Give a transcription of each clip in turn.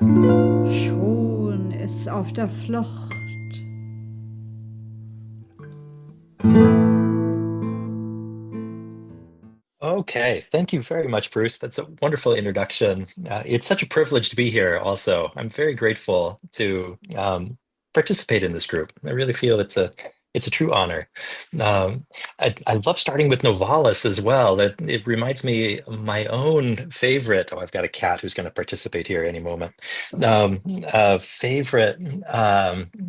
Schon ist auf der Flucht. Okay, thank you very much, Bruce. That's a wonderful introduction. It's such a privilege to be here also. I'm very grateful to participate in this group. I really feel it's a true honor. I love starting with Novalis as well. That it reminds me of my own favorite. Oh, I've got a cat who's going to participate here any moment. Favorite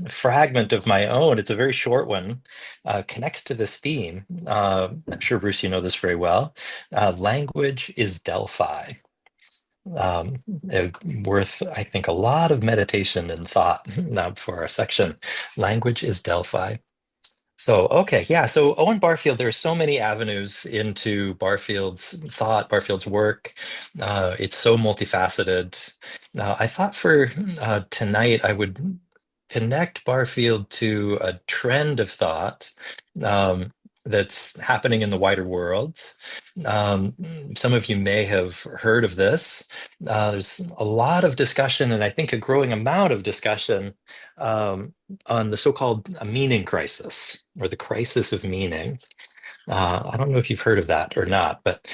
fragment of my own. It's a very short one. Connects to this theme. I'm sure, Bruce, you know this very well. Language is Delphi. Worth, I think, a lot of meditation and thought now for our section. Language is Delphi. So, okay, yeah. So, Owen Barfield, there are so many avenues into Barfield's thought, Barfield's work. It's so multifaceted. I thought for tonight, I would connect Barfield to a trend of thought um, that's happening in the wider world. Um, some of you may have heard of this. There's a lot of discussion, and I think a growing amount of discussion on the so-called meaning crisis or the crisis of meaning. I don't know if you've heard of that or not, but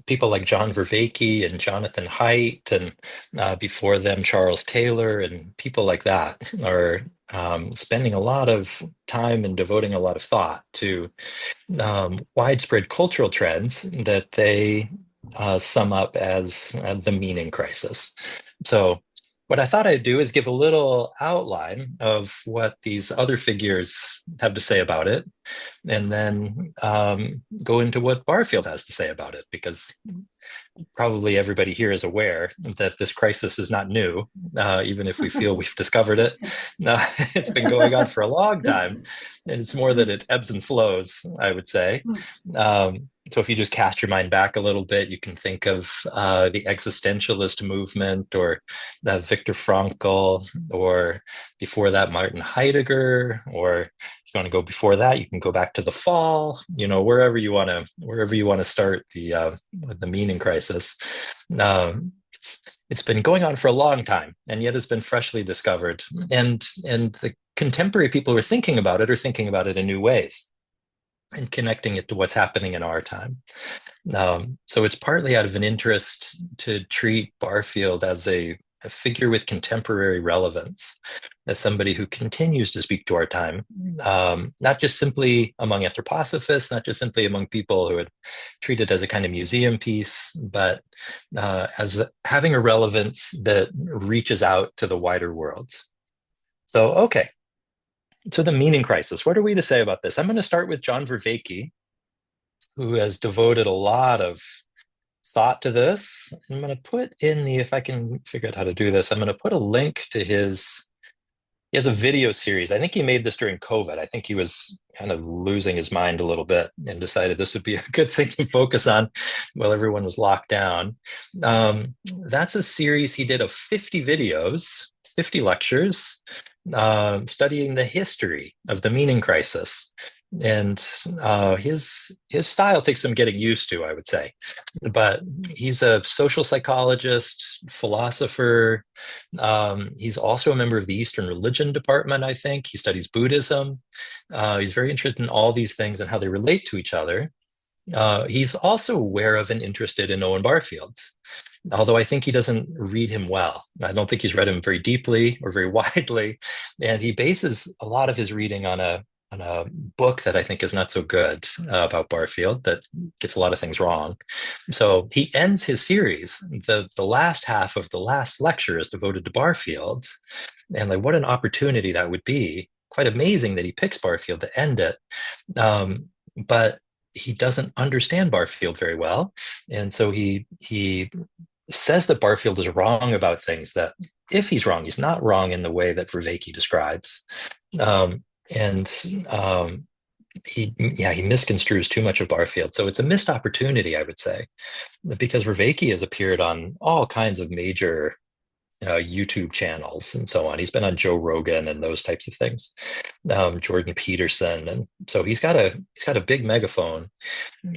people like John Vervaeke and Jonathan Haidt, and before them, Charles Taylor, and people like that are spending a lot of time and devoting a lot of thought to widespread cultural trends that they sum up as the meaning crisis. So, what I thought I'd do is give a little outline of what these other figures have to say about it, and then go into what Barfield has to say about it, because probably everybody here is aware that this crisis is not new, even if we feel we've discovered it. It's been going on for a long time, and it's more that it ebbs and flows, I would say. So if you just cast your mind back a little bit, you can think of the existentialist movement, or Viktor Frankl, or before that, Martin Heidegger, or if you want to go before that, you can go back to the fall. Wherever you want to start the meaning crisis. It's been going on for a long time, and yet it's been freshly discovered. And the contemporary people who are thinking about it are thinking about it in new ways and connecting it to what's happening in our time. So it's partly out of an interest to treat Barfield as a figure with contemporary relevance, as somebody who continues to speak to our time, not just simply among anthroposophists, not just simply among people who would treat it as a kind of museum piece, but as having a relevance that reaches out to the wider worlds. So, okay, so the meaning crisis. What are we to say about this? I'm going to start with John Vervaeke, who has devoted a lot of thought to this. I'm going to put in the, if I can figure out how to do this, I'm going to put a link to he has a video series. I think he made this during COVID. I think he was kind of losing his mind a little bit and decided this would be a good thing to focus on while everyone was locked down. That's a series he did of 50 videos, 50 lectures, studying the history of the meaning crisis. And his style takes some getting used to, I would say. But he's a social psychologist, philosopher. He's also a member of the Eastern Religion Department, I think. He studies Buddhism. He's very interested in all these things and how they relate to each other. He's also aware of and interested in Owen Barfield, although I think he doesn't read him well. I don't think he's read him very deeply or very widely. And he bases a lot of his reading on a book that I think is not so good about Barfield, that gets a lot of things wrong. So he ends his series. The last half of the last lecture is devoted to Barfield. And like, what an opportunity that would be. Quite amazing that he picks Barfield to end it. But he doesn't understand Barfield very well. And so he says that Barfield is wrong about things that, if he's wrong, he's not wrong in the way that Vervaeke describes. And he misconstrues too much of Barfield. So it's a missed opportunity, I would say, because Vervaeke has appeared on all kinds of major YouTube channels and so on. He's been on Joe Rogan and those types of things, Jordan Peterson, and so he's got a big megaphone,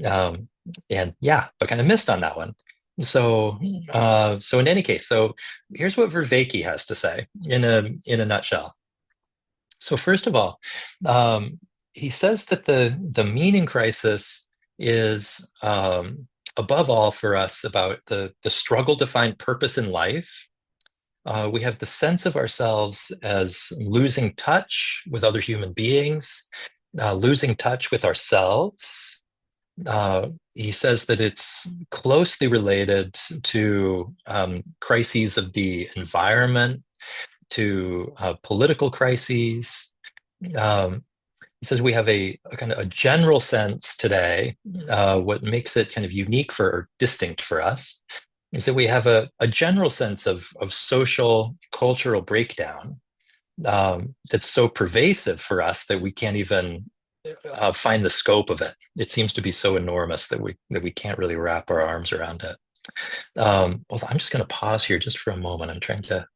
um, and yeah, but kind of missed on that one. So in any case, so here's what Vervaeke has to say in a nutshell. So first of all, um, he says that the meaning crisis is above all for us about the struggle to find purpose in life. We have the sense of ourselves as losing touch with other human beings, losing touch with ourselves. He says that it's closely related to crises of the environment, to political crises. Um, he says we have a kind of a general sense today. What makes it kind of unique for or distinct for us is that we have a general sense of social cultural breakdown that's so pervasive for us that we can't even find the scope of it. It seems to be so enormous that we can't really wrap our arms around it. Well, I'm just going to pause here just for a moment. I'm trying to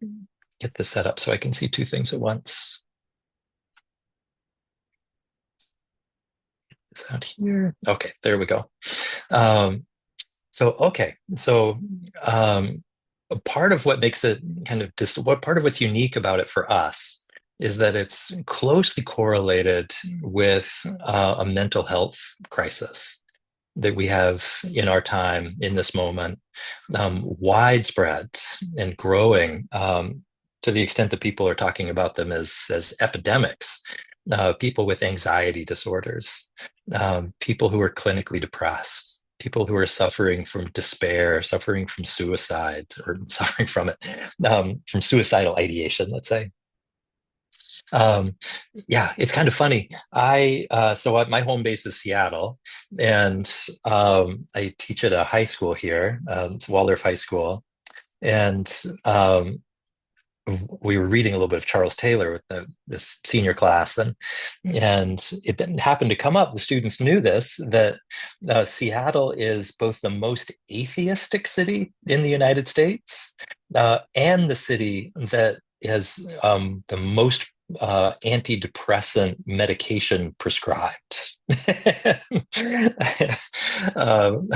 get this set up so I can see two things at once. Is out here? Okay, there we go. So part of what makes it kind of what part of what's unique about it for us is that it's closely correlated with a mental health crisis that we have in our time, in this moment, widespread and growing to the extent that people are talking about them as epidemics. People with anxiety disorders, people who are clinically depressed, people who are suffering from despair, suffering from suicide, or suffering from it, from suicidal ideation, let's say. Um, yeah, it's kind of funny. My home base is Seattle, and I teach at a high school here. It's Waldorf High School, and we were reading a little bit of Charles Taylor with this senior class, and it didn't happen to come up. The students knew this, that Seattle is both the most atheistic city in the United States and the city that has the most antidepressant medication prescribed. um,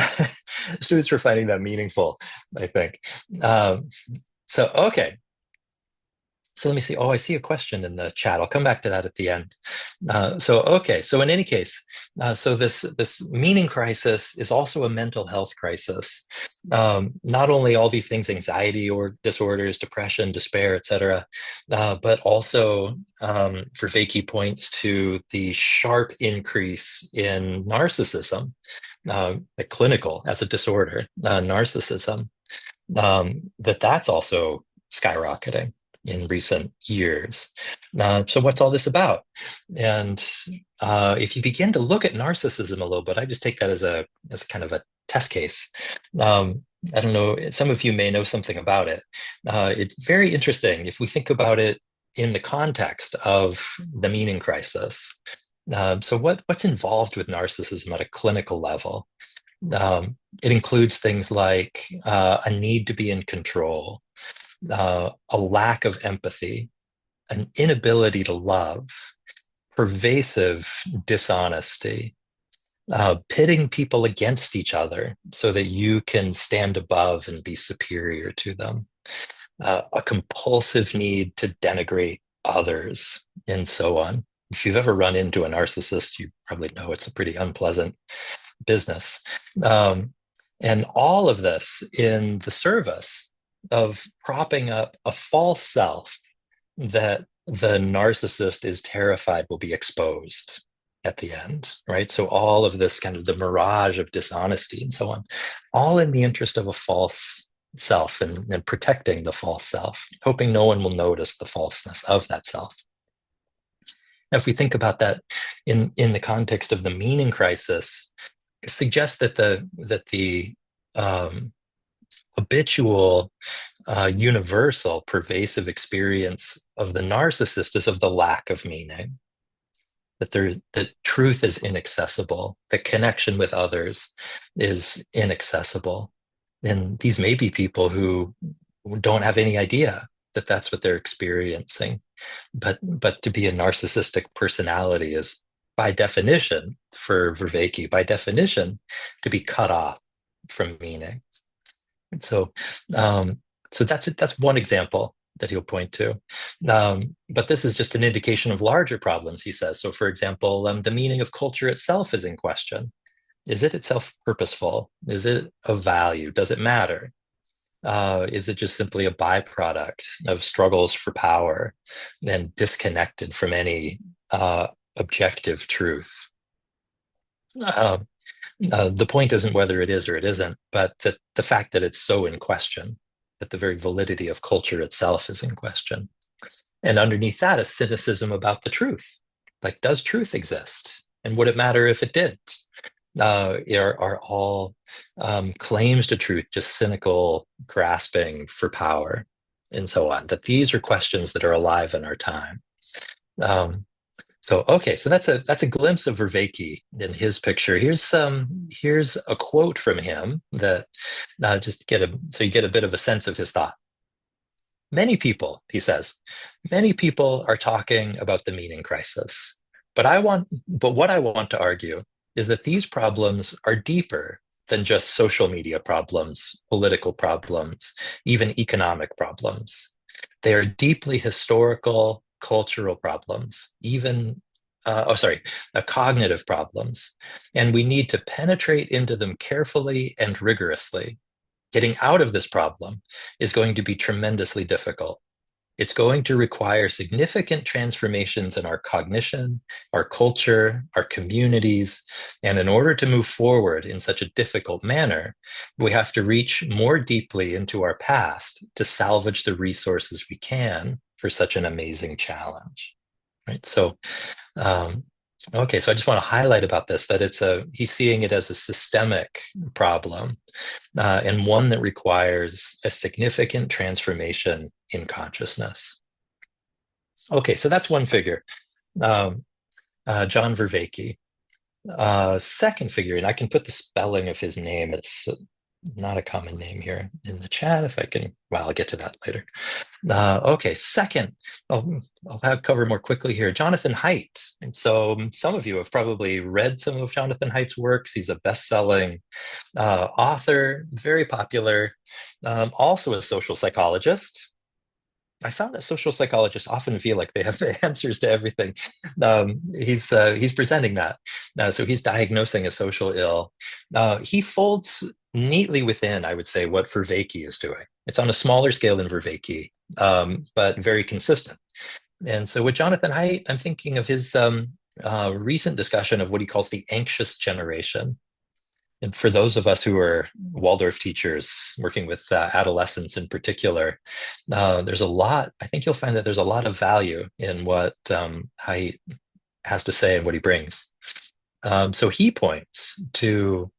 Students were finding that meaningful, I think. Okay. So let me see. Oh, I see a question in the chat. I'll come back to that at the end. So in any case, so this meaning crisis is also a mental health crisis. Not only all these things, anxiety or disorders, depression, despair, etc., but also Vervaeke points to the sharp increase in narcissism, clinical as a disorder, narcissism. That's also skyrocketing in recent years. So what's all this about? And if you begin to look at narcissism a little bit, I just take that as kind of a test case. I don't know, some of you may know something about it. It's very interesting if we think about it in the context of the meaning crisis. So what's involved with narcissism at a clinical level? It includes things like a need to be in control, a lack of empathy, an inability to love, pervasive dishonesty, pitting people against each other so that you can stand above and be superior to them, a compulsive need to denigrate others, and so on. If you've ever run into a narcissist, you probably know it's a pretty unpleasant business. And all of this in the service of propping up a false self that the narcissist is terrified will be exposed at the end, right? So all of this kind of the mirage of dishonesty and so on, all in the interest of a false self and protecting the false self, hoping no one will notice the falseness of that self. Now, if we think about that in the context of the meaning crisis, it suggests that the habitual, universal, pervasive experience of the narcissist is of the lack of meaning. That truth is inaccessible, that connection with others is inaccessible. And these may be people who don't have any idea that that's what they're experiencing. But to be a narcissistic personality is, by definition, for Vervaeke, by definition, to be cut off from meaning. So, so that's one example that he'll point to. But this is just an indication of larger problems, he says. So, for example, the meaning of culture itself is in question. Is it itself purposeful? Is it of value? Does it matter? Is it just simply a byproduct of struggles for power and disconnected from any objective truth? Uh, the point isn't whether it is or it isn't, but that the fact that it's so in question, that the very validity of culture itself is in question. And underneath that is cynicism about the truth. Like, does truth exist? And would it matter if it did? Are all claims to truth just cynical grasping for power and so on? That these are questions that are alive in our time. So okay, so that's a glimpse of Vervaeke in his picture. Here's a quote from him that so you get a bit of a sense of his thought. Many people, he says, many people are talking about the meaning crisis, but what I want to argue is that these problems are deeper than just social media problems, political problems, even economic problems. They are deeply historical, cultural problems, even, cognitive problems. And we need to penetrate into them carefully and rigorously. Getting out of this problem is going to be tremendously difficult. It's going to require significant transformations in our cognition, our culture, our communities. And in order to move forward in such a difficult manner, we have to reach more deeply into our past to salvage the resources we can for such an amazing challenge. Right. So, okay, so I just want to highlight about this that he's seeing it as a systemic problem and one that requires a significant transformation in consciousness. Okay, so that's one figure, John Vervaeke. Second figure, and I can put the spelling of his name. It's not a common name here in the chat. If I can, well, I'll get to that later. Okay, second, I'll cover more quickly here. Jonathan Haidt. And so some of you have probably read some of Jonathan Haidt's works. He's a best-selling author, very popular, also a social psychologist. I found that social psychologists often feel like they have the answers to everything. He's presenting that. So he's diagnosing a social ill. He folds neatly within, I would say, what Vervaeke is doing. It's on a smaller scale than Vervaeke, but very consistent. And so with Jonathan Haidt, I'm thinking of his recent discussion of what he calls the anxious generation. And for those of us who are Waldorf teachers working with adolescents in particular, there's a lot, I think you'll find that there's a lot of value in what Haidt has to say and what he brings. So he points to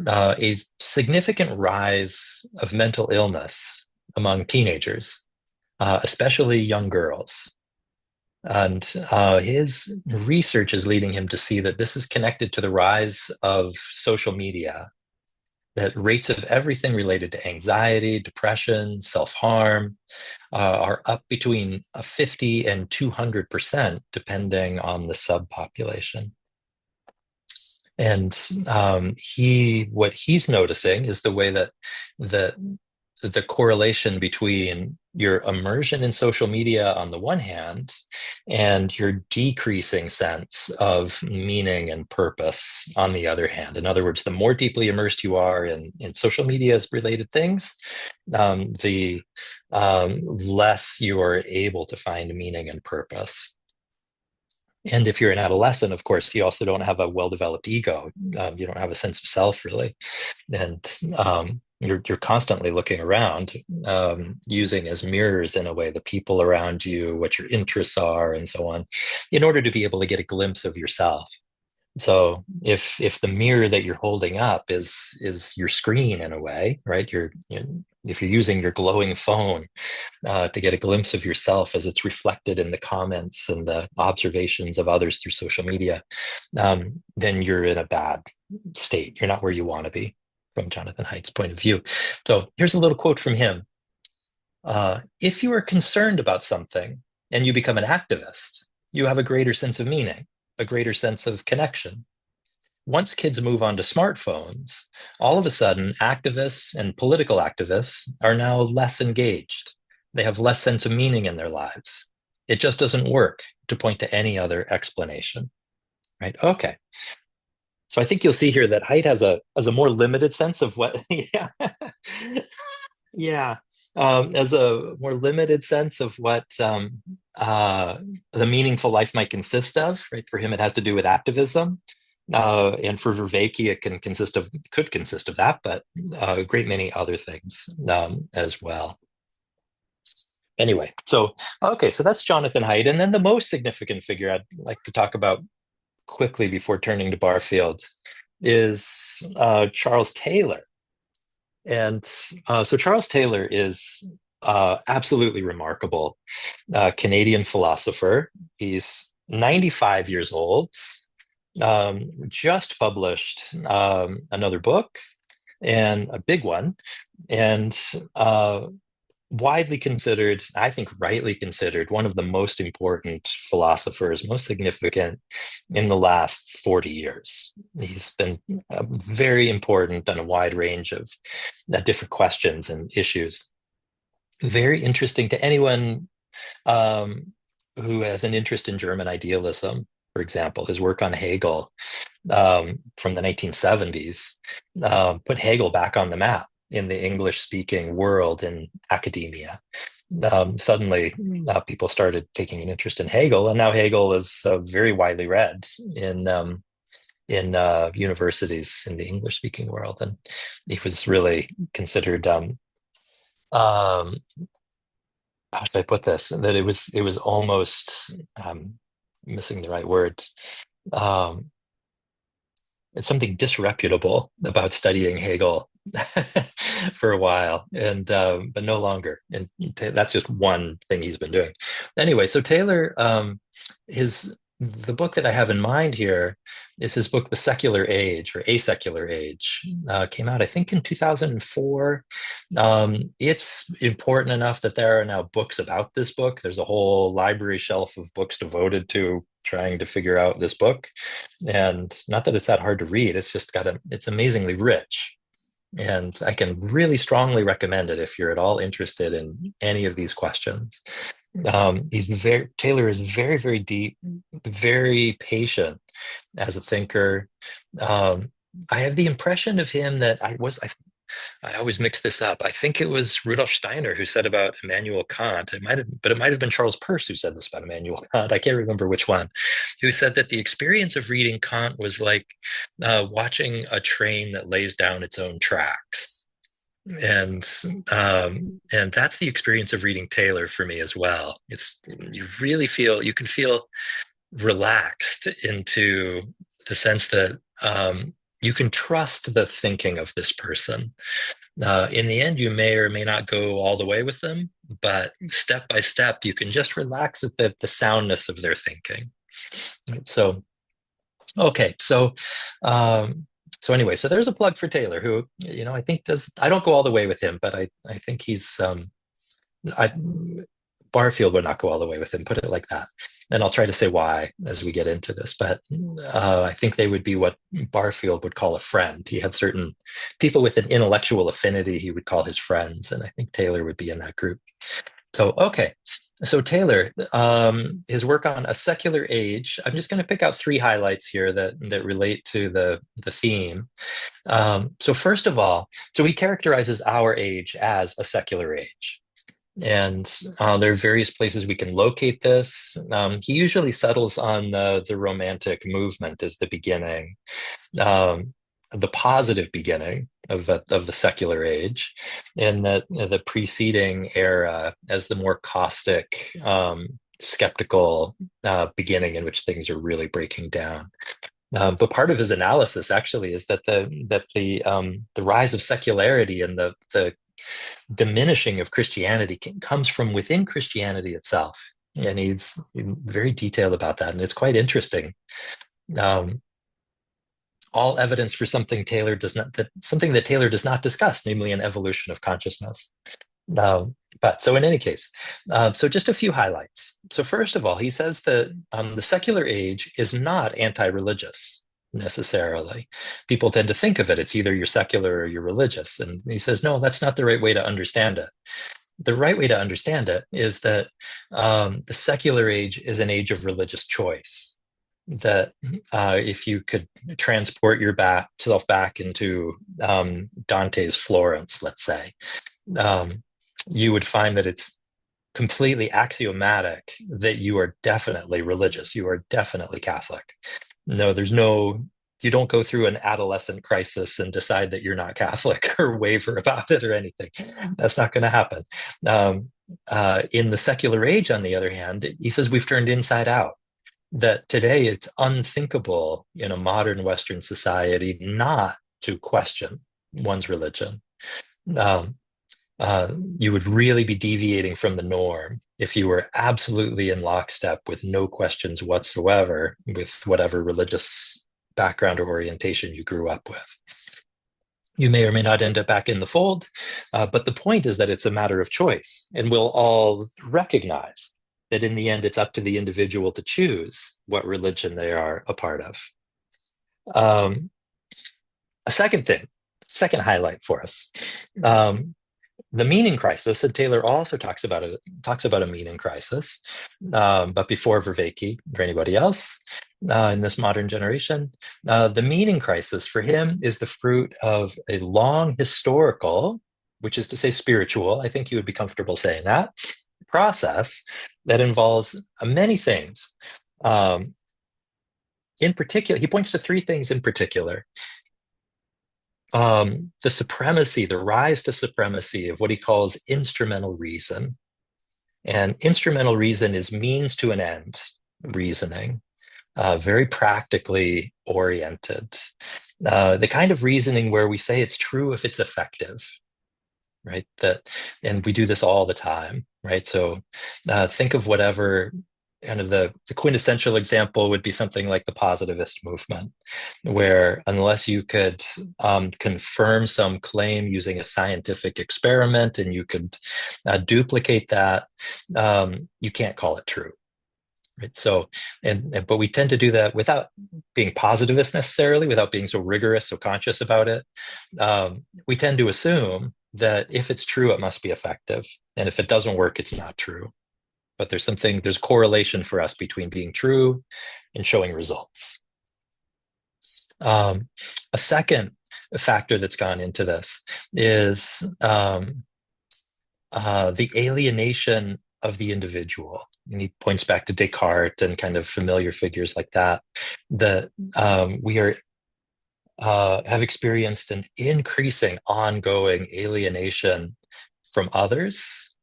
a significant rise of mental illness among teenagers, especially young girls. And his research is leading him to see that this is connected to the rise of social media, that rates of everything related to anxiety, depression, self-harm are up between 50 and 200%, depending on the subpopulation. And what he's noticing is the way that the correlation between your immersion in social media on the one hand and your decreasing sense of meaning and purpose on the other hand. In other words, the more deeply immersed you are in social media's related things, the less you are able to find meaning and purpose. And if you're an adolescent, of course, you also don't have a well-developed ego. You don't have a sense of self, really. And you're constantly looking around, using as mirrors in a way the people around you, what your interests are, and so on, in order to be able to get a glimpse of yourself. So if the mirror that you're holding up is your screen in a way, right? If you're using your glowing phone to get a glimpse of yourself as it's reflected in the comments and the observations of others through social media, then you're in a bad state. You're not where you want to be from Jonathan Haidt's point of view. So here's a little quote from him. If you are concerned about something and you become an activist, you have a greater sense of meaning, a greater sense of connection. once kids move on to smartphones, all of a sudden, activists and political activists are now less engaged. They have less sense of meaning in their lives. It just doesn't work to point to any other explanation, right? Okay. So I think you'll see here that Haidt has a more limited sense of what, yeah, yeah, as a more limited sense of what the meaningful life might consist of. Right, for him, it has to do with activism, and for Vervaeke, it could consist of that, but a great many other things as well. Anyway, so okay, so that's Jonathan Haidt, and then the most significant figure I'd like to talk about quickly before turning to Barfield is Charles Taylor. And so Charles Taylor is absolutely remarkable Canadian philosopher. He's 95 years old, just published another book, and a big one, and widely considered, I think rightly considered, one of the most important philosophers, most significant in the last 40 years. He's been very important on a wide range of different questions and issues. Very interesting to anyone who has an interest in German idealism, for example. His work on Hegel from the 1970s put Hegel back on the map in the English-speaking world in academia. Suddenly, people started taking an interest in Hegel, and now Hegel is very widely read in universities in the English-speaking world, and he was really considered. How should I put this? That it was almost missing the right word. It's something disreputable about studying Hegel for a while, and but no longer. And that's just one thing he's been doing. Anyway, so Taylor, the book that I have in mind here is his book, The Secular Age or A Secular Age. Came out, I think, in 2004. It's important enough that there are now books about this book. There's a whole library shelf of books devoted to trying to figure out this book. And not that it's that hard to read, it's just it's amazingly rich. And I can really strongly recommend it if you're at all interested in any of these questions. Taylor is very, very deep, very patient as a thinker. I have the impression of him that I always mix this up. I think it was Rudolf Steiner who said about Immanuel Kant. It might have been Charles Peirce who said this about Immanuel Kant. I can't remember which one. Who said that the experience of reading Kant was like watching a train that lays down its own tracks. And that's the experience of reading Taylor for me as well. You can feel relaxed into the sense that you can trust the thinking of this person. In the end, you may or may not go all the way with them, but step by step, you can just relax with the soundness of their thinking. So, okay, so anyway, so there's a plug for Taylor, who I think does. I don't go all the way with him, but I think he's. Barfield would not go all the way with him, put it like that. And I'll try to say why as we get into this. But I think they would be what Barfield would call a friend. He had certain people with an intellectual affinity he would call his friends. And I think Taylor would be in that group. So, okay. So Taylor, his work on A Secular Age, I'm just going to pick out three highlights here that relate to the theme. So first of all, so he characterizes our age as a secular age. And there are various places we can locate this. He usually settles on the Romantic movement as the beginning, the positive beginning of the secular age, and the preceding era as the more caustic, skeptical beginning in which things are really breaking down. But part of his analysis actually is that the rise of secularity and the diminishing of Christianity comes from within Christianity itself. And he's very detailed about that. And it's quite interesting. All evidence for something that Taylor does not discuss, namely an evolution of consciousness. But so in any case, so just a few highlights. So first of all, he says that the secular age is not anti-religious. necessarily. People tend to think of it, it's either you're secular or you're religious. And he says, no, that's not the right way to understand it. The right way to understand it is that the secular age is an age of religious choice. That if you could transport yourself back into Dante's Florence, let's say, you would find that it's completely axiomatic that you are definitely religious. You are definitely Catholic. No, you don't go through an adolescent crisis and decide that you're not Catholic or waver about it or anything. That's not going to happen. In the secular age, on the other hand, he says we've turned inside out. That today it's unthinkable in a modern Western society not to question one's religion. You would really be deviating from the norm if you were absolutely in lockstep with no questions whatsoever with whatever religious background or orientation you grew up with. You may or may not end up back in the fold, but the point is that it's a matter of choice, and we'll all recognize that in the end, it's up to the individual to choose what religion they are a part of. A second highlight for us, the meaning crisis, and Taylor also talks about a meaning crisis, but before Vervaeke or anybody else in this modern generation, the meaning crisis for him is the fruit of a long historical, which is to say spiritual, I think he would be comfortable saying that, process that involves many things. In particular, he points to three things in particular. The rise to supremacy of what he calls instrumental reason. And instrumental reason is means to an end reasoning, very practically oriented. The kind of reasoning where we say it's true if it's effective, right? And we do this all the time, right? So think of whatever kind of the quintessential example would be something like the positivist movement, where unless you could confirm some claim using a scientific experiment and you could duplicate that, you can't call it true. Right. So, but we tend to do that without being positivist necessarily, without being so rigorous, so conscious about it. We tend to assume that if it's true, it must be effective. And if it doesn't work, it's not true. But there's correlation for us between being true and showing results. A second factor that's gone into this is the alienation of the individual. And he points back to Descartes and kind of familiar figures like that, that we have experienced an increasing, ongoing alienation from others,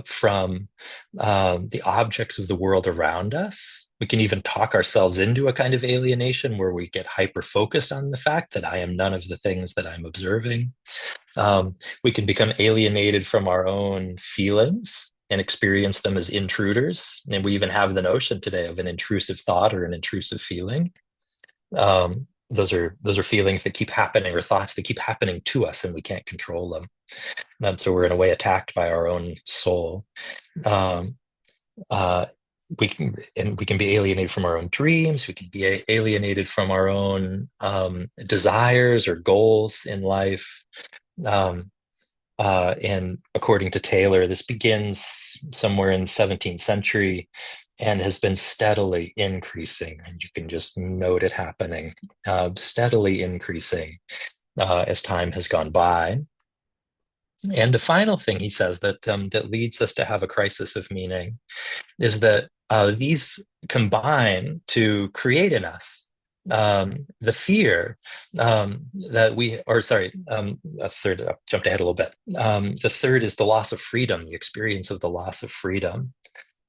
from the objects of the world around us. We can even talk ourselves into a kind of alienation where we get hyper-focused on the fact that I am none of the things that I'm observing. We can become alienated from our own feelings and experience them as intruders. And we even have the notion today of an intrusive thought or an intrusive feeling. Those are feelings that keep happening, or thoughts that keep happening to us, and we can't control them. So we're in a way attacked by our own soul. We can be alienated from our own dreams. We can be alienated from our own desires or goals in life. And according to Taylor, this begins somewhere in the 17th century and has been steadily increasing. And you can just note it happening, steadily increasing as time has gone by. And the final thing he says that leads us to have a crisis of meaning is that these combine to create in us the fear that a third, I jumped ahead a little bit. The third is the loss of freedom, the experience of the loss of freedom,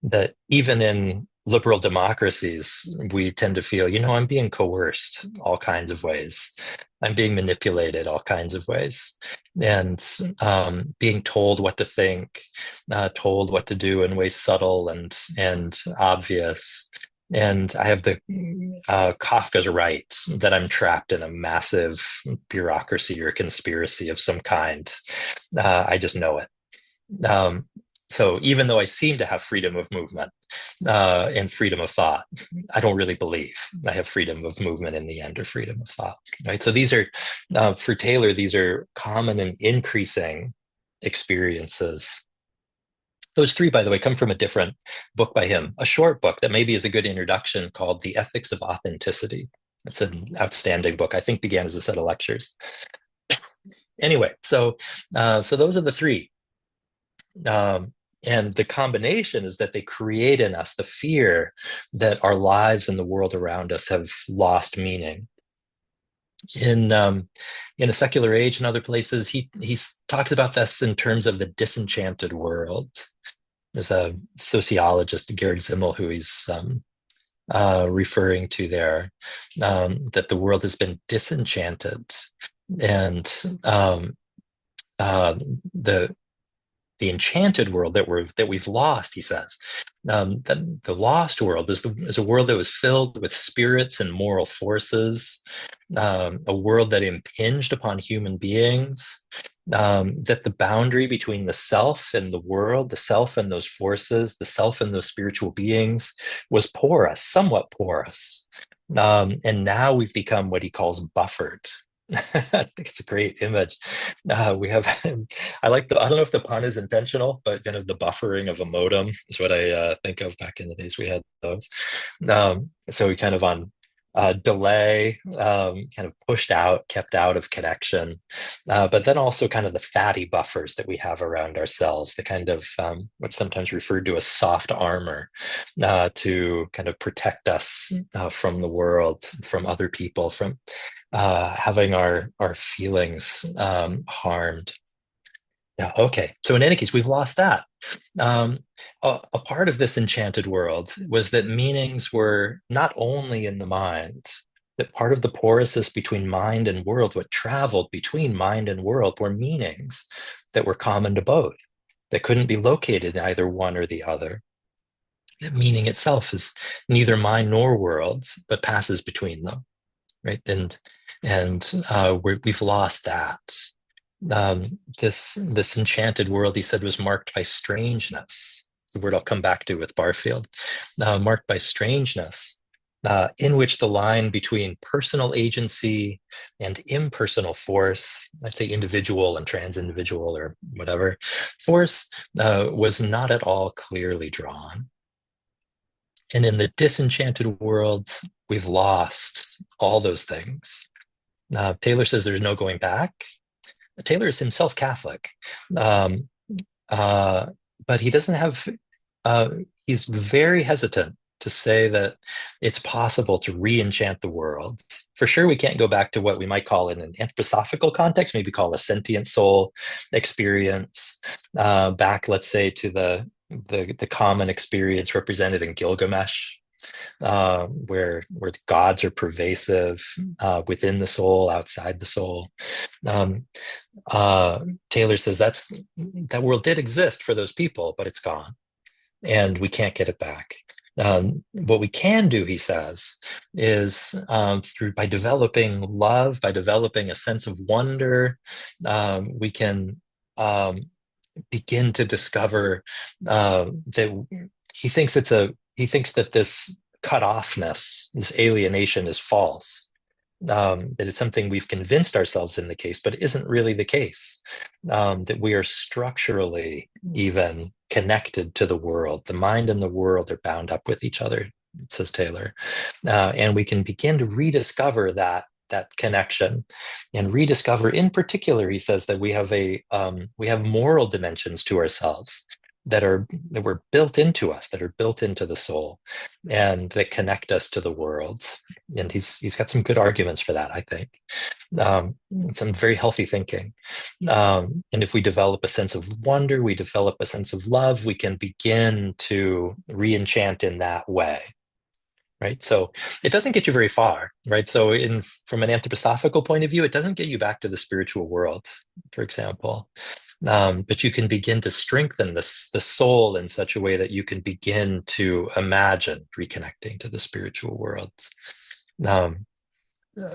that even in liberal democracies, we tend to feel, I'm being coerced all kinds of ways. I'm being manipulated all kinds of ways, and being told what to think, told what to do in ways subtle and obvious. And I have the Kafka's right that I'm trapped in a massive bureaucracy or conspiracy of some kind. I just know it. So even though I seem to have freedom of movement, and freedom of thought. I don't really believe I have freedom of movement in the end, or freedom of thought, right? So these are, for Taylor, these are common and increasing experiences. Those three, by the way, come from a different book by him, a short book that maybe is a good introduction, called The Ethics of Authenticity. It's an outstanding book. I think began as a set of lectures. Anyway, so those are the three. And the combination is that they create in us the fear that our lives and the world around us have lost meaning. In A Secular Age and other places, he talks about this in terms of the disenchanted world. There's a sociologist, Gerd Simmel, who he's referring to there, that the world has been disenchanted, and the enchanted world that we've lost, he says, that the lost world is a world that was filled with spirits and moral forces, a world that impinged upon human beings, that the boundary between the self and the world, the self and those forces, the self and those spiritual beings, was porous, somewhat porous. And now we've become what he calls buffered. I think it's a great image. We have, I don't know if the pun is intentional, but kind of the buffering of a modem is what I think of. Back in the days we had those. So we kind of on delay, kind of pushed out, kept out of connection, but then also kind of the fatty buffers that we have around ourselves, the kind of what's sometimes referred to as soft armor, to kind of protect us from the world, from other people, from having our feelings harmed. Yeah, okay. So in any case, we've lost that. A part of this enchanted world was that meanings were not only in the mind, that part of the porousness between mind and world, what traveled between mind and world, were meanings that were common to both, that couldn't be located in either one or the other. That meaning itself is neither mind nor world, but passes between them, right? And we've lost that. This enchanted world, he said, was marked by strangeness. The word I'll come back to with Barfield, marked by strangeness, in which the line between personal agency and impersonal force, I'd say individual and trans-individual or whatever, force, was not at all clearly drawn. And in the disenchanted world, we've lost all those things. Taylor says there's no going back. Taylor is himself Catholic, but he doesn't have, he's very hesitant to say that it's possible to re-enchant the world. For sure, we can't go back to what we might call in an anthroposophical context, maybe call a sentient soul experience, back, let's say, to the common experience represented in Gilgamesh, where the gods are pervasive within the soul, outside the soul. Taylor says that world did exist for those people, but it's gone, and we can't get it back. What we can do, he says, is by developing love, by developing a sense of wonder, we can begin to discover that he thinks that this cut-offness, this alienation, is false. That it's something we've convinced ourselves in the case, but it isn't really the case. That we are structurally even connected to the world. The mind and the world are bound up with each other, says Taylor. And we can begin to rediscover that connection, and rediscover, in particular, he says, that we have moral dimensions to ourselves that were built into us, that are built into the soul, and that connect us to the world. And he's got some good arguments for that, I think. Some very healthy thinking. And if we develop a sense of wonder, we develop a sense of love, we can begin to re-enchant in that way. Right. So it doesn't get you very far, right? So from an anthroposophical point of view, it doesn't get you back to the spiritual world, for example. But you can begin to strengthen the soul in such a way that you can begin to imagine reconnecting to the spiritual world.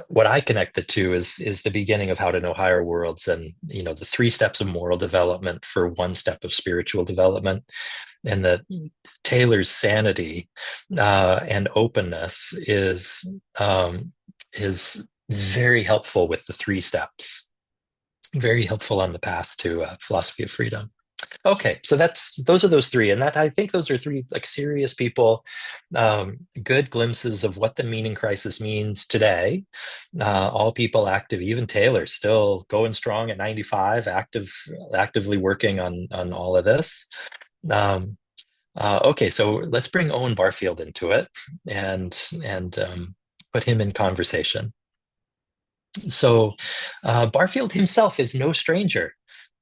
What I connect the two is the beginning of How to Know Higher Worlds, and the 3 steps of moral development for 1 step of spiritual development. and that Taylor's sanity and openness is very helpful with the three steps, very helpful on the path to philosophy of freedom. Okay, so those are those three, and that I think those are three like serious people, good glimpses of what the meaning crisis means today. All people active, even Taylor, still going strong at 95, actively working on all of this. Okay, so let's bring Owen Barfield into it and put him in conversation. So Barfield himself is no stranger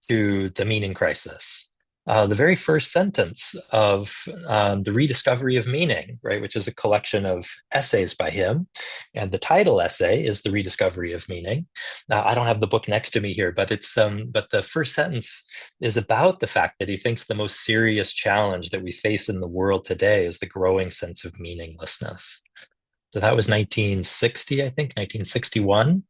to the meaning crisis. The very first sentence of The Rediscovery of Meaning, right, which is a collection of essays by him, and the title essay is The Rediscovery of Meaning. I don't have the book next to me here, but but the first sentence is about the fact that he thinks the most serious challenge that we face in the world today is the growing sense of meaninglessness. So that was 1960, I think, 1961.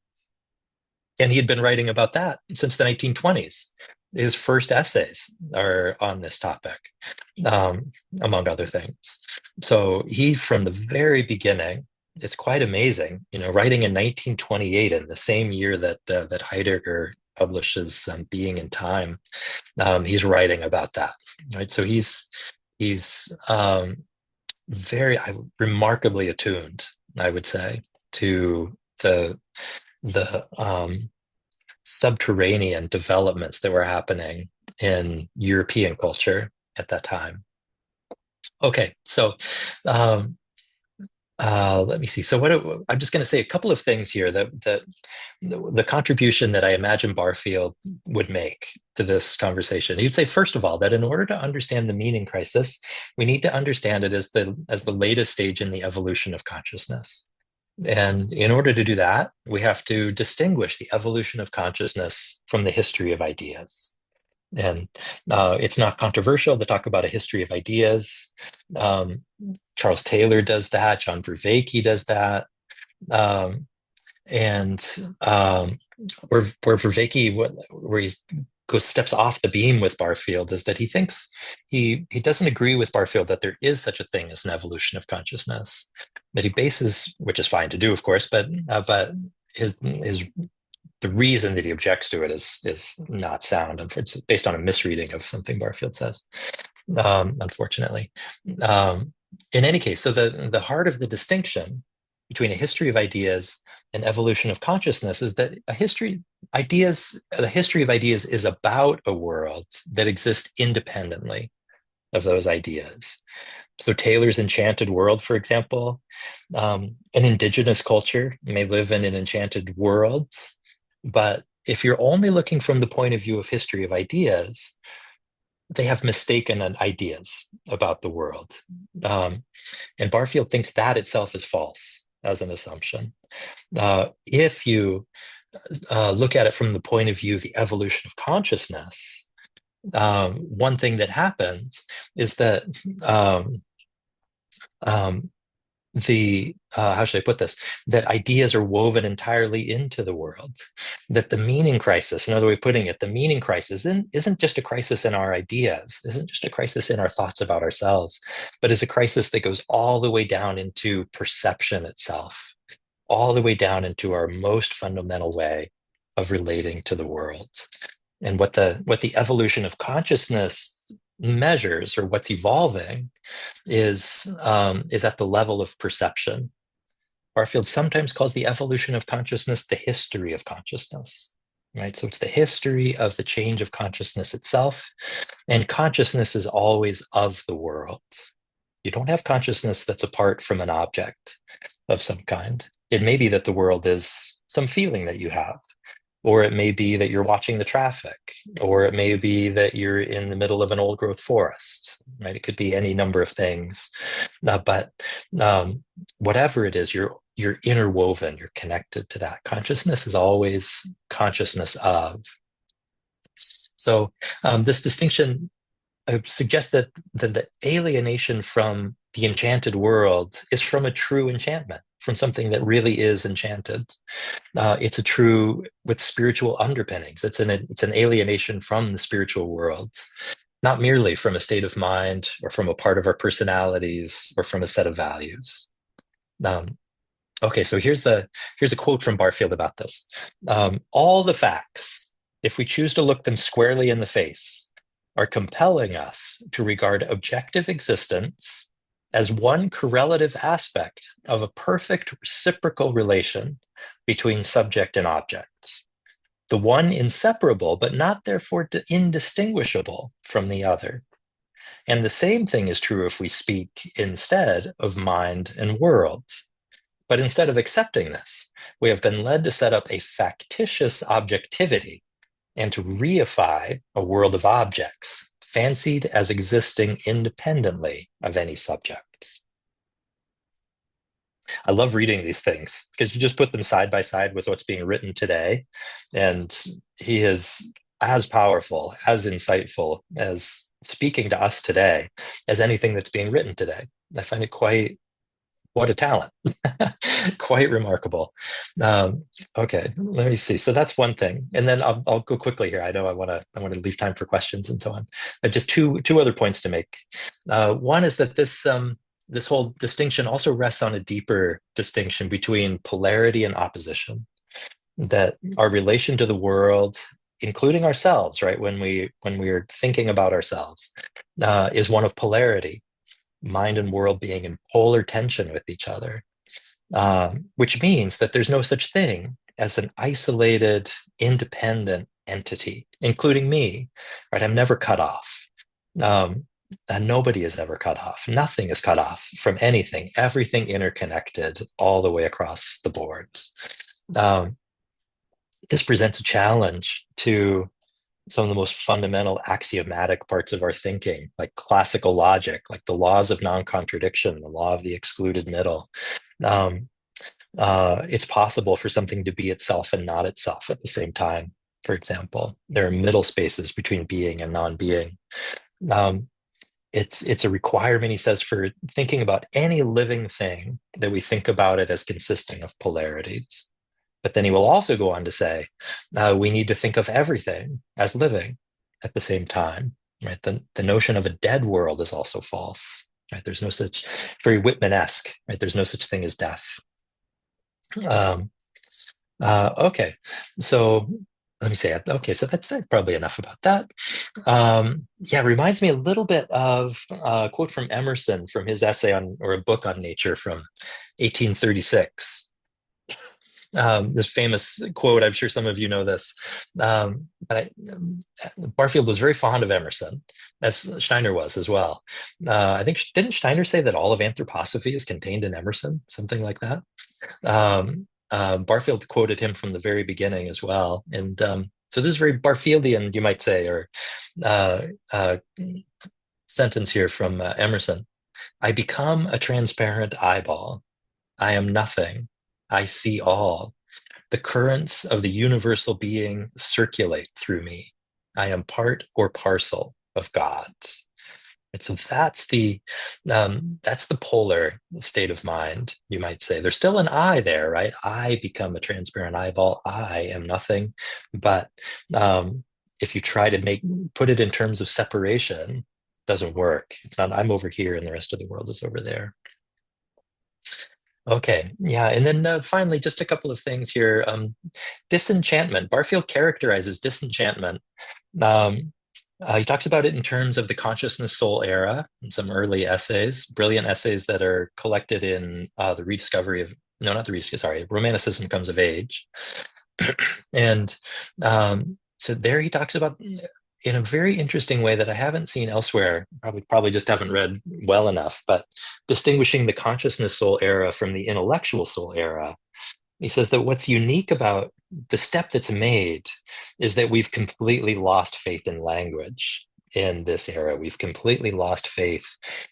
And he had been writing about that since the 1920s. His first essays are on this topic, among other things. So he, from the very beginning, it's quite amazing, writing in 1928, in the same year that Heidegger publishes Being and Time, he's writing about that, right? So he's very remarkably attuned, I would say, to the subterranean developments that were happening in European culture at that time. Okay, so let me see. So I'm just going to say a couple of things here that the contribution that I imagine Barfield would make to this conversation. He'd say, first of all, that in order to understand the meaning crisis, we need to understand it as the latest stage in the evolution of consciousness. And in order to do that, we have to distinguish the evolution of consciousness from the history of ideas. And it's not controversial to talk about a history of ideas. Charles Taylor does that. John Vervaeke does that. Where Vervaeke, where he steps off the beam with Barfield, is that he thinks he doesn't agree with Barfield that there is such a thing as an evolution of consciousness. That he bases, which is fine to do, of course, but his the reason that he objects to it is not sound. It's based on a misreading of something Barfield says, unfortunately. In any case, so the heart of the distinction between a history of ideas and evolution of consciousness is that the history of ideas is about a world that exists independently of those ideas. So Taylor's enchanted world, for example, an indigenous culture may live in an enchanted world, but if you're only looking from the point of view of history of ideas, they have mistaken ideas about the world. And Barfield thinks that itself is false as an assumption. If you look at it from the point of view of the evolution of consciousness, one thing that happens is that how should I put this? That ideas are woven entirely into the world. That the meaning crisis, another way of putting it, the meaning crisis isn't just a crisis in our ideas, isn't just a crisis in our thoughts about ourselves, but is a crisis that goes all the way down into perception itself, all the way down into our most fundamental way of relating to the world. And what the evolution of consciousness measures, or what's evolving, is at the level of perception. Barfield sometimes calls the evolution of consciousness the history of consciousness, right? So it's the history of the change of consciousness itself, and consciousness is always of the world. You don't have consciousness that's apart from an object of some kind. It may be that the world is some feeling that you have, or it may be that you're watching the traffic, or it may be that you're in the middle of an old growth forest, right? It could be any number of things. But whatever it is, you're interwoven, you're connected to that. Consciousness is always consciousness of. So this distinction suggests that the alienation from the enchanted world is from a true enchantment, from something that really is enchanted. It's a true with spiritual underpinnings. It's an alienation from the spiritual world. not merely from a state of mind or from a part of our personalities or from a set of values. Um, okay, so here's a quote from Barfield about this. All the facts, if we choose to look them squarely in the face, are compelling us to regard objective existence as one correlative aspect of a perfect reciprocal relation between subject and object, the one inseparable, but not therefore indistinguishable from the other. And the same thing is true if we speak instead of mind and world. But instead of accepting this, we have been led to set up a factitious objectivity and to reify a world of objects, fancied as existing independently of any subjects. I love reading these things because you just put them side by side with what's being written today. And he is as powerful, as insightful, as speaking to us today as anything that's being written today. I find it what a talent. Quite remarkable. Okay, let me see. So that's one thing. And then I'll go quickly here. I know I want to leave time for questions and so on. But just two other points to make. One is that this whole distinction also rests on a deeper distinction between polarity and opposition, that our relation to the world, including ourselves, right, when we're thinking about ourselves, is one of polarity, mind and world being in polar tension with each other, which means that there's no such thing as an isolated, independent entity, including me, right? I'm never cut off. And nobody is ever cut off. Nothing is cut off from anything. Everything interconnected all the way across the board. This presents a challenge to some of the most fundamental axiomatic parts of our thinking, like classical logic, like the laws of non-contradiction, the law of the excluded middle. It's possible for something to be itself and not itself at the same time. For example, there are middle spaces between being and non-being. It's a requirement, he says, for thinking about any living thing that we think about it as consisting of polarities. But then he will also go on to say, we need to think of everything as living at the same time, right? The notion of a dead world is also false, right? There's no such, very Whitman-esque, right? There's no such thing as death. Okay, so let me say, okay, so that's probably enough about that. Yeah, it reminds me a little bit of a quote from Emerson from his essay on, or a book on nature from 1836. This famous quote, I'm sure some of you know this, but Barfield was very fond of Emerson, as Steiner was as well. I think, didn't Steiner say that all of anthroposophy is contained in Emerson? Something like that. Barfield quoted him from the very beginning as well. And so this is very Barfieldian, you might say, or sentence here from Emerson. I become a transparent eyeball. I am nothing. I see all. The currents of the universal being circulate through me. I am part or parcel of God. And so that's the polar state of mind, you might say. There's still an I there, right? I become a transparent eyeball. I am nothing. But if you try to put it in terms of separation, it doesn't work. It's not, I'm over here and the rest of the world is over there. Okay, yeah, and then finally, just a couple of things here. Disenchantment. Barfield characterizes disenchantment. He talks about it in terms of the consciousness soul era in some early essays, brilliant essays that are collected in the rediscovery of, no, not the rediscovery, sorry, Romanticism Comes of Age. And so there he talks about, in a very interesting way that I haven't seen elsewhere, probably just haven't read well enough, but distinguishing the consciousness soul era from the intellectual soul era. He says that what's unique about the step that's made is that we've completely lost faith in language in this era. We've completely lost faith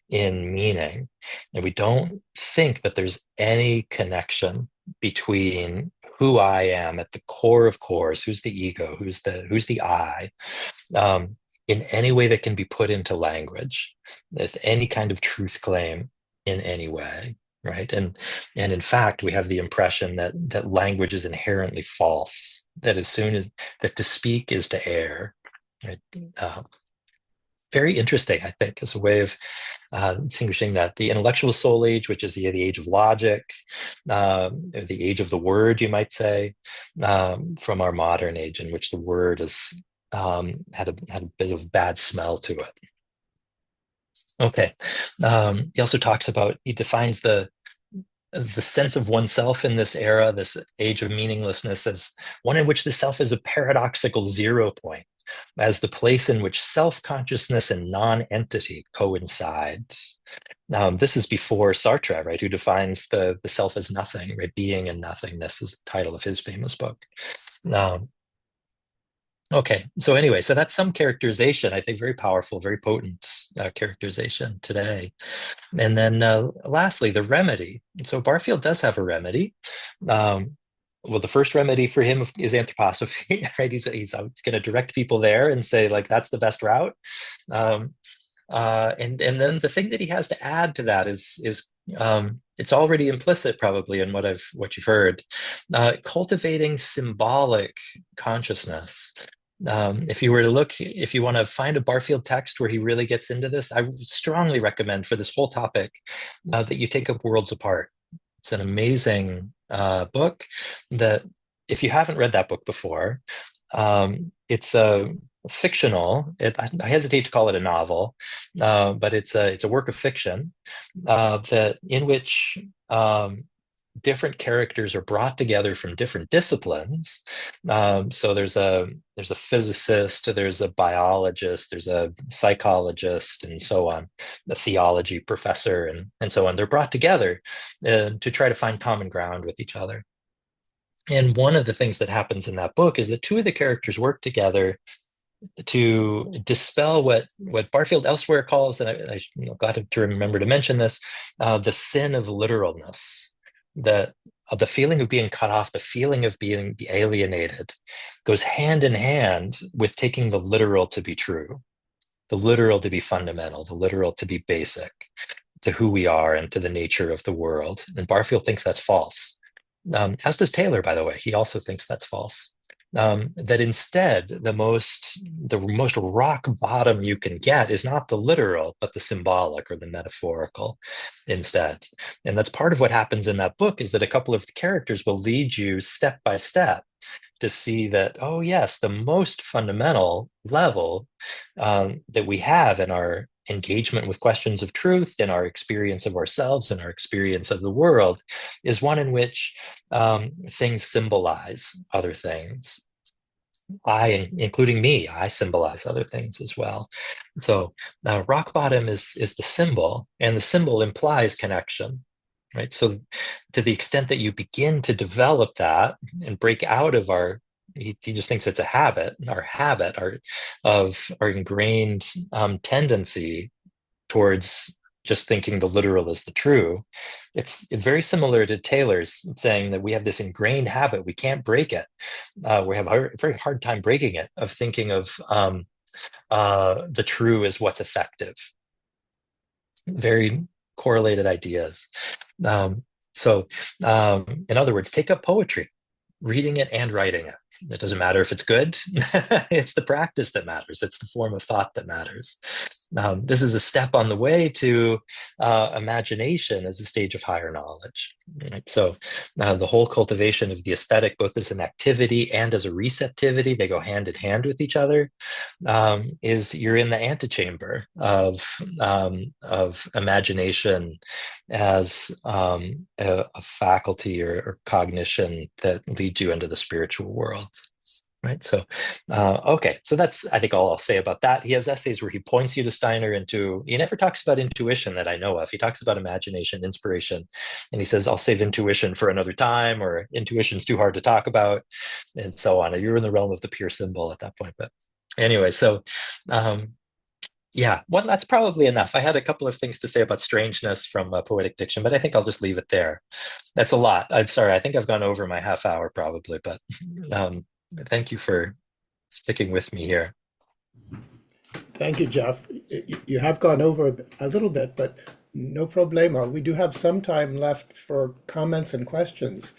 in meaning. And we don't think that there's any connection between who I am at the core of cores, who's the ego, who's the I, in any way that can be put into language, with any kind of truth claim in any way, right? And in fact, we have the impression that language is inherently false. That as soon as that to speak is to err, right? very interesting, I think, as a way of distinguishing that the intellectual soul age, which is the age of logic, the age of the word, you might say, from our modern age in which the word is had a bit of bad smell to it. Okay. He also talks about, he defines the sense of oneself in this era, this age of meaninglessness, as one in which the self is a paradoxical 0 point, as the place in which self-consciousness and non-entity coincides. This is before Sartre, right, who defines the self as nothing, right? Being and nothingness is the title of his famous book. Okay, so anyway, so that's some characterization, I think very powerful, very potent characterization today. And then lastly, the remedy. So Barfield does have a remedy. Well, the first remedy for him is anthroposophy, right? He's going to direct people there and say, like, that's the best route. And then the thing that he has to add to that is it's already implicit probably in what you've heard, cultivating symbolic consciousness. If you want to find a Barfield text where he really gets into this, I would strongly recommend for this whole topic that you take up Worlds Apart. It's an amazing book that, if you haven't read that book before, it's fictional. I hesitate to call it a novel, but it's a work of fiction that in which different characters are brought together from different disciplines. So there's a physicist, there's a biologist, there's a psychologist, and so on, a theology professor, and so on. They're brought together to try to find common ground with each other. And one of the things that happens in that book is that two of the characters work together to dispel what Barfield elsewhere calls, and I'm glad to remember to mention this, the sin of literalness. The feeling of being cut off, the feeling of being alienated, goes hand in hand with taking the literal to be true, the literal to be fundamental, the literal to be basic to who we are and to the nature of the world. And Barfield thinks that's false. As does Taylor, by the way. He also thinks that's false. That instead, the most rock bottom you can get is not the literal, but the symbolic or the metaphorical instead. And that's part of what happens in that book, is that a couple of the characters will lead you step by step to see that, oh yes, the most fundamental level that we have in our engagement with questions of truth, in our experience of ourselves and our experience of the world, is one in which things symbolize other things. Including me, I symbolize other things as well. So rock bottom is the symbol, and the symbol implies connection, right? So to the extent that you begin to develop that and break out of he just thinks it's a habit, our ingrained tendency towards just thinking the literal is the true. It's very similar to Taylor's saying that we have this ingrained habit, we can't break it. We have a very hard time breaking it, of thinking of the true as what's effective. Very correlated ideas. So in other words, take up poetry, reading it and writing it. It doesn't matter if it's good. It's the practice that matters. It's the form of thought that matters. This is a step on the way to imagination as a stage of higher knowledge. Right? So the whole cultivation of the aesthetic, both as an activity and as a receptivity, they go hand in hand with each other, is you're in the antechamber of imagination as a faculty or cognition that leads you into the spiritual world. Right. So, okay. So that's, I think, all I'll say about that. He has essays where he points you to Steiner he never talks about intuition that I know of. He talks about imagination, inspiration, and he says, I'll save intuition for another time, or intuition's too hard to talk about, and so on. You're in the realm of the pure symbol at that point. But anyway, so, yeah, well, that's probably enough. I had a couple of things to say about strangeness from poetic diction, but I think I'll just leave it there. That's a lot. I'm sorry. I think I've gone over my half hour probably, but thank you for sticking with me here. Thank you, Jeff. You have gone over a little bit, but no problemo. We do have some time left for comments and questions.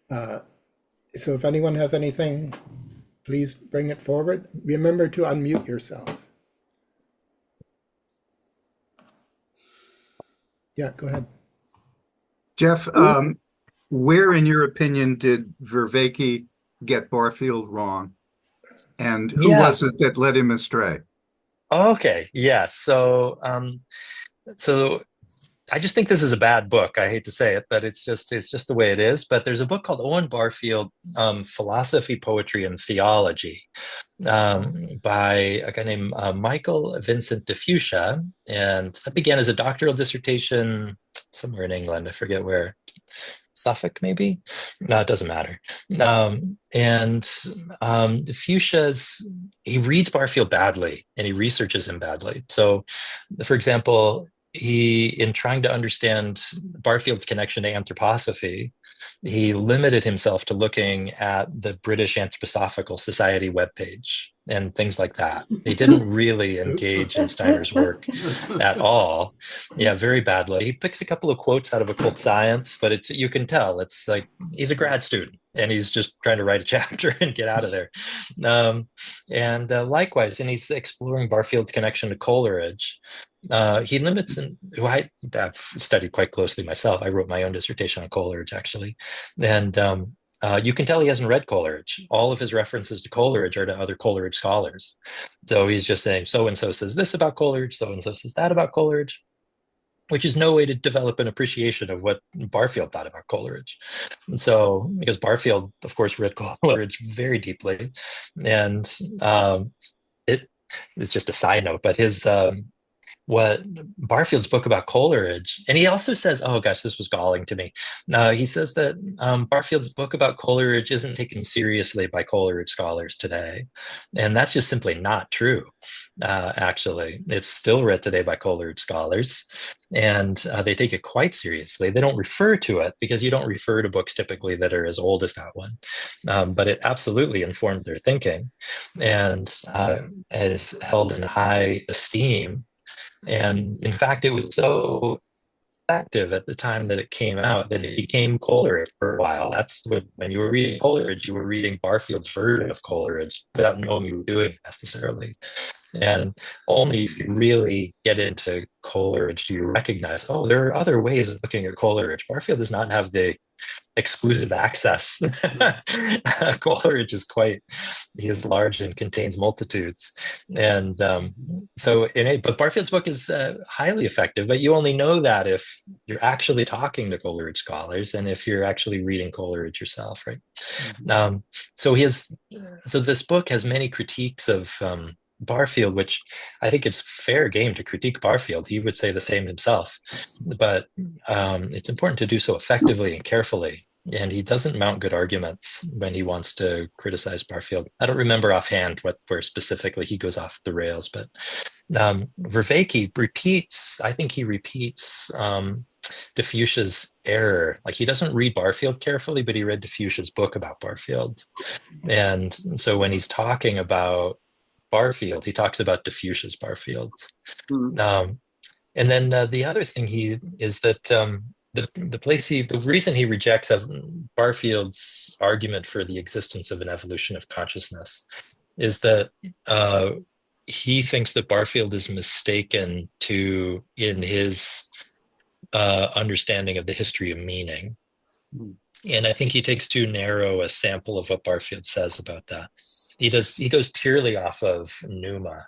So if anyone has anything, please bring it forward. Remember to unmute yourself. Yeah, go ahead. Jeff, where, in your opinion, did Vervaeke get Barfield wrong? And who Yeah. was it that led him astray? Okay. Yeah. So I just think this is a bad book. I hate to say it, but it's just the way it is. But there's a book called Owen Barfield, Philosophy, Poetry, and Theology, by a guy named Michael Vincent de Fuchsia, and that began as a doctoral dissertation somewhere in England. I forget where. Suffolk, maybe? No, it doesn't matter. Fuchsia's, he reads Barfield badly and he researches him badly. So, for example, in trying to understand Barfield's connection to anthroposophy, he limited himself to looking at the British Anthroposophical Society webpage and things like that. He didn't really engage in Steiner's work at all. Yeah, very badly. He picks a couple of quotes out of Occult Science, but you can tell it's like he's a grad student and he's just trying to write a chapter and get out of there. Likewise, and he's exploring Barfield's connection to Coleridge. He limits, who I've studied quite closely myself. I wrote my own dissertation on Coleridge, actually. And you can tell he hasn't read Coleridge. All of his references to Coleridge are to other Coleridge scholars. So he's just saying, so-and-so says this about Coleridge, so-and-so says that about Coleridge, which is no way to develop an appreciation of what Barfield thought about Coleridge. And so, because Barfield, of course, read Coleridge very deeply. And it's just a side note, but what Barfield's book about Coleridge, and he also says, oh gosh, this was galling to me. He says that Barfield's book about Coleridge isn't taken seriously by Coleridge scholars today. And that's just simply not true, actually. It's still read today by Coleridge scholars, and they take it quite seriously. They don't refer to it because you don't refer to books typically that are as old as that one. But it absolutely informed their thinking and is held in high esteem. And in fact, it was so effective at the time that it came out that it became Coleridge for a while. That's when you were reading Coleridge, you were reading Barfield's version of Coleridge without knowing you were doing it necessarily. And only if you really get into Coleridge do you recognize, oh, there are other ways of looking at Coleridge. Barfield does not have the exclusive access. Coleridge is he is large and contains multitudes. And but Barfield's book is highly effective, but you only know that if you're actually talking to Coleridge scholars and if you're actually reading Coleridge yourself, right? So this book has many critiques of Barfield, which I think it's fair game to critique Barfield. He would say the same himself, but it's important to do so effectively and carefully. And he doesn't mount good arguments when he wants to criticize Barfield. I don't remember offhand where specifically he goes off the rails, but Vervaeke repeats de Fuchsia's error. Like, he doesn't read Barfield carefully, but he read de Fuchsia's book about Barfield. And so when he's talking about Barfield, he talks about de Fuchsia's Barfield. And then the other thing is that the reason he rejects Barfield's argument for the existence of an evolution of consciousness is that he thinks that Barfield is mistaken in his understanding of the history of meaning. And I think he takes too narrow a sample of what Barfield says about that. He goes purely off of pneuma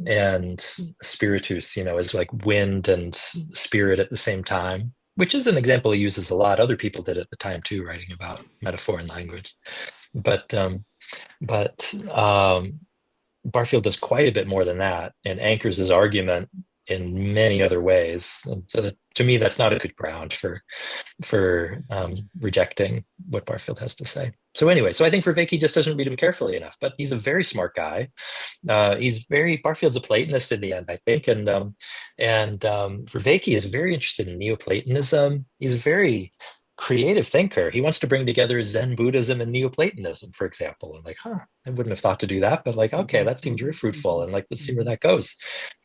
and spiritus, as like wind and spirit at the same time, which is an example he uses a lot. Other people did at the time too, writing about metaphor and language. But Barfield does quite a bit more than that and anchors his argument in many other ways. And so to me, that's not a good ground for rejecting what Barfield has to say. So anyway, I think Vervaeke just doesn't read him carefully enough, but he's a very smart guy. Barfield's a Platonist in the end, I think. And Vervaeke is very interested in Neoplatonism. He's a very creative thinker. He wants to bring together Zen Buddhism and Neoplatonism, for example. And I wouldn't have thought to do that, but okay, that seems very fruitful. And let's see where that goes.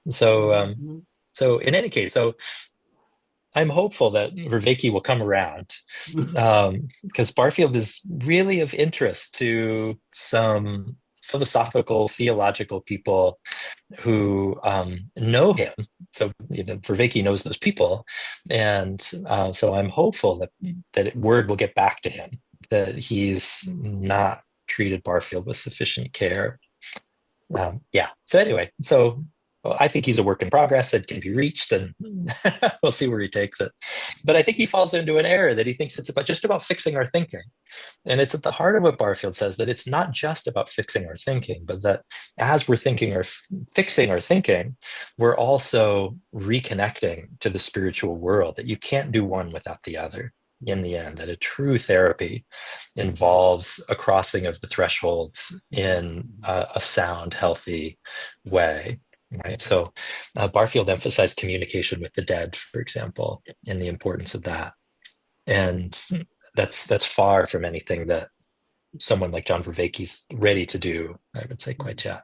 So in any case, I'm hopeful that Vervaeke will come around, because Barfield is really of interest to some philosophical, theological people who know him. So Vervaeke knows those people, and so I'm hopeful that word will get back to him, that he's not treated Barfield with sufficient care. Yeah. So anyway, well, I think he's a work in progress that can be reached, and we'll see where he takes it. But I think he falls into an error that he thinks it's just about fixing our thinking. And it's at the heart of what Barfield says, that it's not just about fixing our thinking, but that as we're thinking or fixing our thinking, we're also reconnecting to the spiritual world, that you can't do one without the other in the end, that a true therapy involves a crossing of the thresholds in a sound, healthy way. Right. So Barfield emphasized communication with the dead, for example, and the importance of that. And that's far from anything that someone like John Vervaeke's ready to do, I would say, quite yet.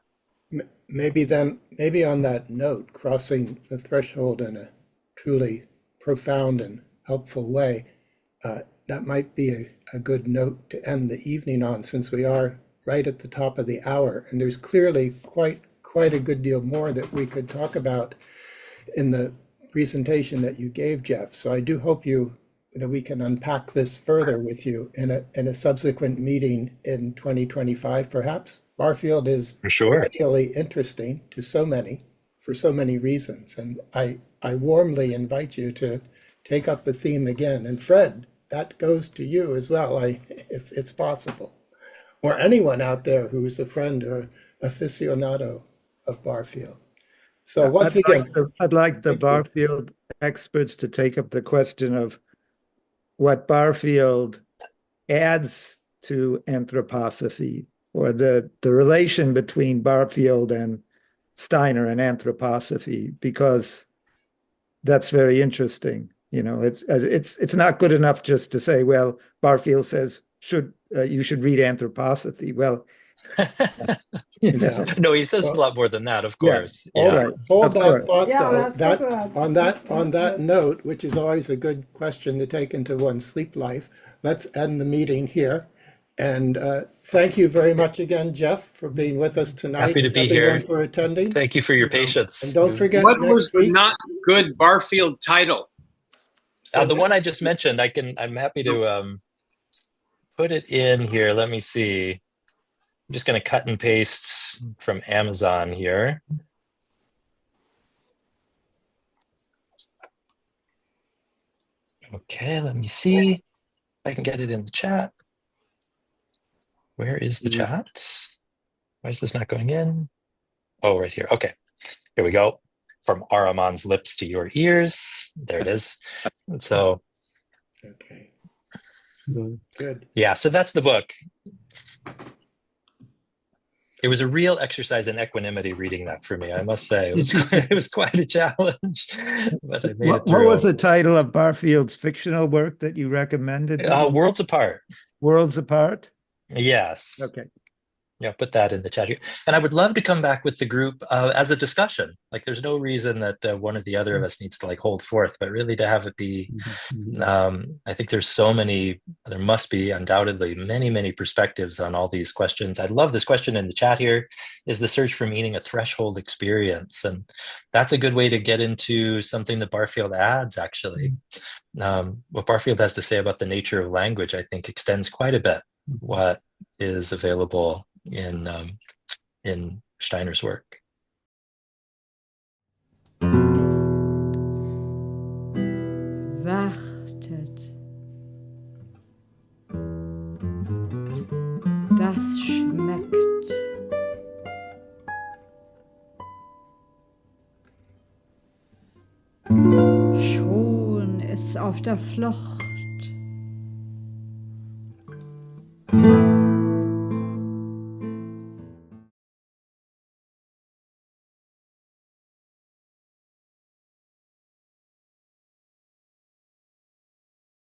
Maybe on that note, crossing the threshold in a truly profound and helpful way, that might be a good note to end the evening on, since we are right at the top of the hour, and there's clearly quite a good deal more that we could talk about in the presentation that you gave, Jeff. So I do hope that we can unpack this further with you in a subsequent meeting in 2025, perhaps. Barfield is particularly interesting to for so many reasons, and I warmly invite you to take up the theme again. And Fred, that goes to you as well, if it's possible, or anyone out there who's a friend or aficionado of Barfield. So once again, I'd like the Barfield experts to take up the question of what Barfield adds to anthroposophy, or the relation between Barfield and Steiner and anthroposophy, because that's very interesting. It's not good enough just to say, well, Barfield says you should read anthroposophy. Well, no, he says a lot more than that, of course. Hold that thought, though. On that note, which is always a good question to take into one's sleep life, let's end the meeting here. And thank you very much again, Jeff, for being with us tonight. Happy to be here. For attending. Thank you for your patience. And don't forget, what was the not good Barfield title? The one I just mentioned. I'm happy to put it in here. Let me see. I'm just going to cut and paste from Amazon here. Okay, let me see if I can get it in the chat. Where is the chat? Why is this not going in? Oh, right here. Okay, here we go. From Araman's lips to your ears. There it is. So, okay, good. Yeah, so that's the book. It was a real exercise in equanimity reading that for me, I must say. It was quite a challenge, but I made it through. What was the title of Barfield's fictional work that you recommended? Worlds Apart. Worlds Apart? Yes. Okay. Yeah, put that in the chat here. And I would love to come back with the group as a discussion. Like, there's no reason that one or the other of us needs to hold forth, but really to have it be, I think there must be undoubtedly many perspectives on all these questions. I love this question in the chat here. Is the search for meaning a threshold experience? And that's a good way to get into something that Barfield adds, actually. What Barfield has to say about the nature of language, I think, extends quite a bit what is available in Steiner's work. Wartet. Das schmeckt. Schon ist auf der Flucht.